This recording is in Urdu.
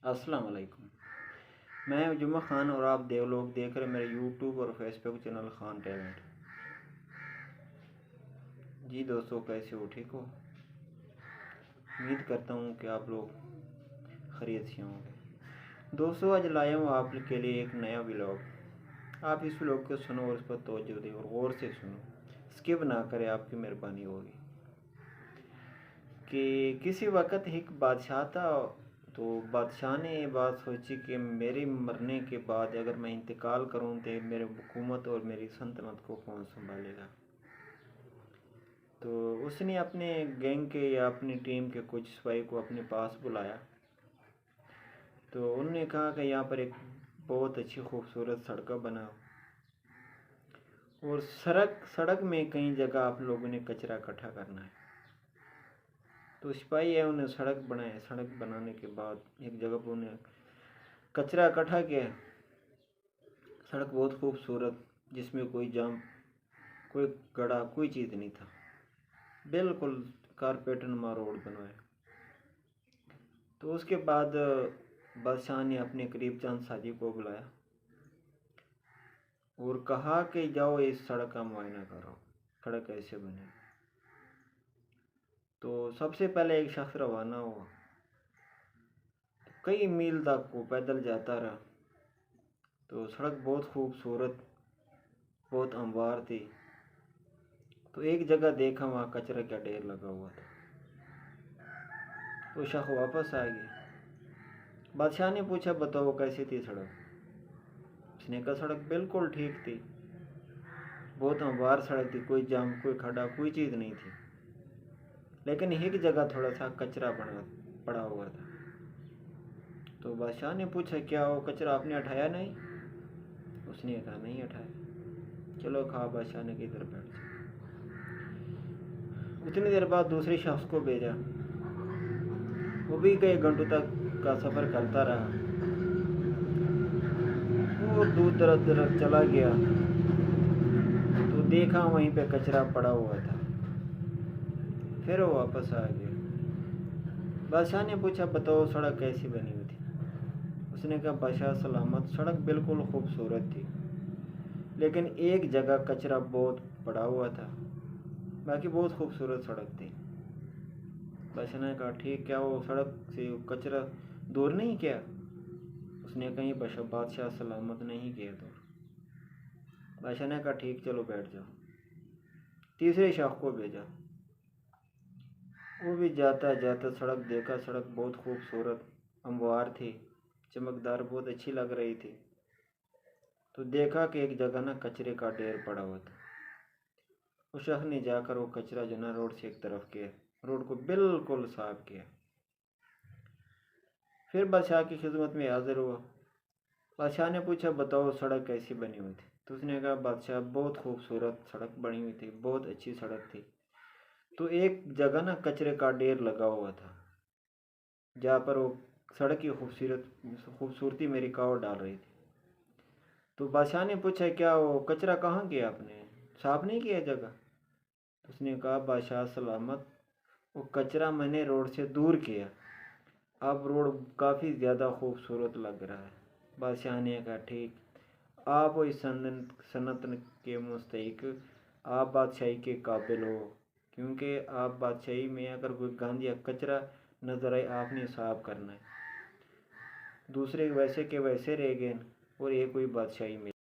السلام علیکم۔ میں جمعہ خان اور آپ لوگ دیکھ رہے میرے یوٹیوب اور فیس بک چینل خان ٹیلنٹ۔ جی دوستو، کیسے ہو؟ ٹھیک ہو؟ امید کرتا ہوں کہ آپ لوگ خیریت سے ہوں گے۔ دوستو، آج لایا ہوں آپ کے لیے ایک نیا ولاگ۔ آپ اس ولاگ کو سنو اور اس پر توجہ دیں اور غور سے سنو، اسکپ نہ کرے، آپ کی مہربانی ہوگی۔ کہ کسی وقت ایک بادشاہ تھا، تو بادشاہ نے یہ بات سوچی کہ میرے مرنے کے بعد اگر میں انتقال کروں تو میرے حکومت اور میری سلطنت کو کون سنبھالے گا۔ تو اس نے اپنے گینگ کے یا اپنی ٹیم کے کچھ سپاہی کو اپنے پاس بلایا۔ تو انہوں نے کہا کہ یہاں پر ایک بہت اچھی خوبصورت سڑکیں بناؤ، اور سڑک میں کئی جگہ آپ لوگوں نے کچرا اکٹھا کرنا ہے۔ تو سپاہی ہے، انہیں سڑک بنائے۔ سڑک بنانے کے بعد ایک جگہ پر انہیں کچرا اکٹھا کیا۔ سڑک بہت خوبصورت، جس میں کوئی جام، کوئی گڑھا، کوئی چیز نہیں تھا، بالکل کارپیٹ نما روڈ بنوایا۔ تو اس کے بعد بادشاہ نے اپنے قریب چند ساتھی کو بلایا اور کہا کہ جاؤ اس سڑک کا معائنہ کرو، سڑک کیسے بنے۔ تو سب سے پہلے ایک شخص روانہ ہوا، کئی میل تک وہ پیدل جاتا رہا۔ تو سڑک بہت خوبصورت، بہت ہموار تھی۔ تو ایک جگہ دیکھا وہاں کچرا کا ڈھیر لگا ہوا تھا۔ تو شخص واپس آ گیا۔ بادشاہ نے پوچھا، بتاؤ کیسی تھی سڑک؟ اس نے کہا سڑک بالکل ٹھیک تھی، بہت ہموار سڑک تھی، کوئی جام، کوئی کھڈا، کوئی چیز نہیں تھی، لیکن ایک جگہ تھوڑا سا کچرا پڑا ہوا تھا۔ تو بادشاہ نے پوچھا، کیا وہ کچرا آپ نے اٹھایا نہیں؟ اس نے کہا نہیں اٹھایا۔ چلو کھا، بادشاہ نے کدھر بیٹھ جائے۔ اتنی دیر بعد دوسرے شخص کو بھیجا، وہ بھی کئی گھنٹوں تک کا سفر کرتا رہا، اور دور دراز چلا گیا۔ تو دیکھا وہیں پہ کچرا پڑا ہوا تھا، پھر وہ واپس آ گیا۔ بادشاہ نے پوچھا، بتاؤ سڑک کیسی بنی ہوئی تھی؟ اس نے کہا بادشاہ سلامت، سڑک بالکل خوبصورت تھی، لیکن ایک جگہ کچرا بہت پڑا ہوا تھا، باقی بہت خوبصورت سڑک تھی۔ بادشاہ نے کہا ٹھیک، کیا وہ سڑک سے کچرا دور نہیں کیا؟ اس نے کہا بادشاہ سلامت نہیں کیا دور۔ بادشاہ نے کہا ٹھیک، چلو بیٹھ جاؤ۔ تیسرے شخص کو بھیجا، وہ بھی جاتا سڑک دیکھا، سڑک بہت خوبصورت ہموار تھی، چمکدار، بہت اچھی لگ رہی تھی۔ تو دیکھا کہ ایک جگہ کچرے کا ڈھیر پڑا ہوا تھا۔ اس شخص نے جا کر وہ کچرا روڈ سے ایک طرف کیا، روڈ کو بالکل صاف کیا۔ پھر بادشاہ کی خدمت میں حاضر ہوا۔ بادشاہ نے پوچھا، بتاؤ سڑک کیسی بنی ہوئی تھی؟ تو اس نے کہا بادشاہ بہت خوبصورت سڑک بنی ہوئی تھی، بہت اچھی سڑک تھی۔ تو ایک جگہ کچرے کا ڈھیر لگا ہوا تھا، جہاں پر وہ سڑک کی خوبصورتی میں رکاوٹ ڈال رہی تھی۔ تو بادشاہ نے پوچھا، کیا وہ کچرا کہاں کیا آپ نے؟ صاف نہیں کیا جگہ؟ اس نے کہا بادشاہ سلامت، وہ کچرا میں نے روڈ سے دور کیا، اب روڈ کافی زیادہ خوبصورت لگ رہا ہے۔ بادشاہ نے کہا ٹھیک، آپ اس سنت کے مستحق، آپ بادشاہی کے قابل ہو، کیونکہ آپ بادشاہی میں اگر کوئی گند یا کچرا نظر آئے، آپ نے صاف کرنا ہے۔ دوسرے ویسے کے ویسے رہ گئے، اور یہ کوئی بادشاہی میں